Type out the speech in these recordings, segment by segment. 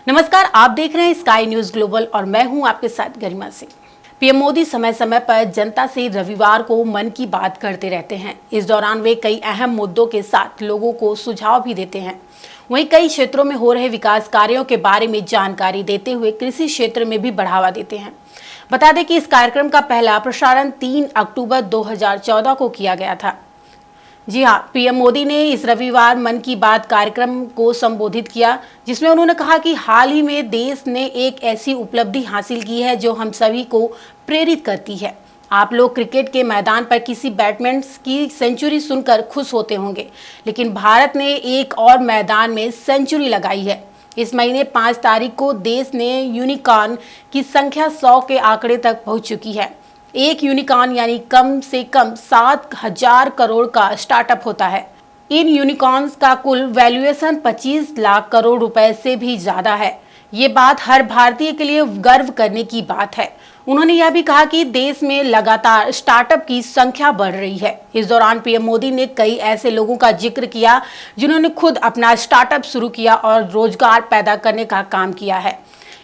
नमस्कार, आप देख रहे हैं स्काई न्यूज ग्लोबल और मैं हूं आपके साथ गरिमा सिंह। पीएम मोदी समय समय पर जनता से रविवार को मन की बात करते रहते हैं। इस दौरान वे कई अहम मुद्दों के साथ लोगों को सुझाव भी देते हैं। वहीं कई क्षेत्रों में हो रहे विकास कार्यों के बारे में जानकारी देते हुए कृषि क्षेत्र में भी बढ़ावा देते हैं। बता दें कि इस कार्यक्रम का पहला प्रसारण 3 अक्टूबर 2014 को किया गया था। जी हाँ, पीएम मोदी ने इस रविवार मन की बात कार्यक्रम को संबोधित किया, जिसमें उन्होंने कहा कि हाल ही में देश ने एक ऐसी उपलब्धि हासिल की है जो हम सभी को प्रेरित करती है। आप लोग क्रिकेट के मैदान पर किसी बैट्समैन की सेंचुरी सुनकर खुश होते होंगे, लेकिन भारत ने एक और मैदान में सेंचुरी लगाई है। इस महीने 5 तारीख को देश ने यूनिकॉर्न की संख्या 100 के आंकड़े तक पहुंच चुकी है। एक यूनिकॉर्न यानी कम से कम 7,000 करोड़ का स्टार्टअप होता है। इन यूनिकॉर्न्स का कुल वैल्यूएशन 25 लाख करोड़ रुपए से भी ज्यादा है। ये बात हर भारतीय के लिए गर्व करने की बात है। उन्होंने यह भी कहा कि देश में लगातार स्टार्टअप की संख्या बढ़ रही है। इस दौरान पीएम मोदी ने कई ऐसे लोगों का जिक्र किया जिन्होंने खुद अपना स्टार्टअप शुरू किया और रोजगार पैदा करने का काम किया है।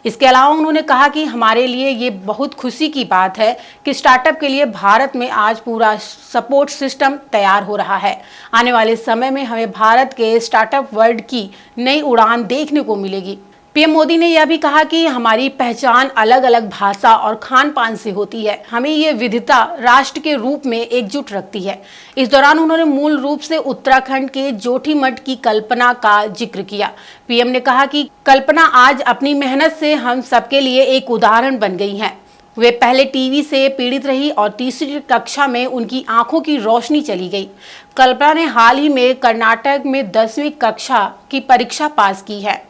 इसके अलावा उन्होंने कहा कि हमारे लिए ये बहुत खुशी की बात है कि स्टार्टअप के लिए भारत में आज पूरा सपोर्ट सिस्टम तैयार हो रहा है। आने वाले समय में हमें भारत के स्टार्टअप वर्ल्ड की नई उड़ान देखने को मिलेगी। पीएम मोदी ने यह भी कहा कि हमारी पहचान अलग अलग भाषा और खान पान से होती है। हमें ये विविधता राष्ट्र के रूप में एकजुट रखती है। इस दौरान उन्होंने मूल रूप से उत्तराखंड के जोशीमठ की कल्पना का जिक्र किया। पीएम ने कहा कि कल्पना आज अपनी मेहनत से हम सबके लिए एक उदाहरण बन गई हैं। वे पहले टीबी से पीड़ित रही और तीसरी कक्षा में उनकी आंखों की रोशनी चली गई। कल्पना ने हाल ही में कर्नाटक में 10वीं कक्षा की परीक्षा पास की है।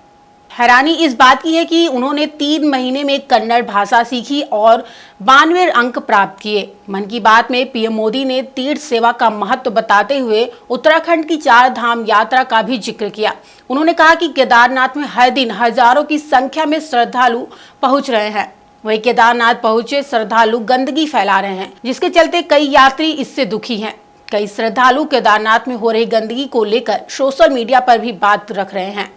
हैरानी इस बात की है कि उन्होंने 3 महीने में कन्नड़ भाषा सीखी और 92 अंक प्राप्त किए। मन की बात में पीएम मोदी ने तीर्थ सेवा का महत्व बताते हुए उत्तराखंड की 4 धाम यात्रा का भी जिक्र किया। उन्होंने कहा कि केदारनाथ में हर दिन हजारों की संख्या में श्रद्धालु पहुंच रहे हैं। वही केदारनाथ पहुंचे श्रद्धालु गंदगी फैला रहे हैं, जिसके चलते कई यात्री इससे दुखी हैं। कई श्रद्धालु केदारनाथ में हो रही गंदगी को लेकर सोशल मीडिया पर भी बात रख रहे हैं।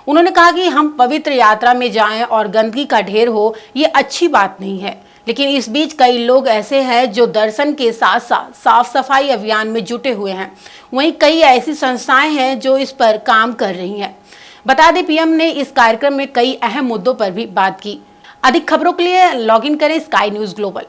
उन्होंने कहा कि हम पवित्र यात्रा में जाएं और गंदगी का ढेर हो, ये अच्छी बात नहीं है। लेकिन इस बीच कई लोग ऐसे हैं जो दर्शन के साथ साथ साफ सफाई अभियान में जुटे हुए हैं। वहीं कई ऐसी संस्थाएं हैं जो इस पर काम कर रही हैं। बता दें, पीएम ने इस कार्यक्रम में कई अहम मुद्दों पर भी बात की। अधिक खबरों के लिए लॉग इन करें स्काई न्यूज ग्लोबल।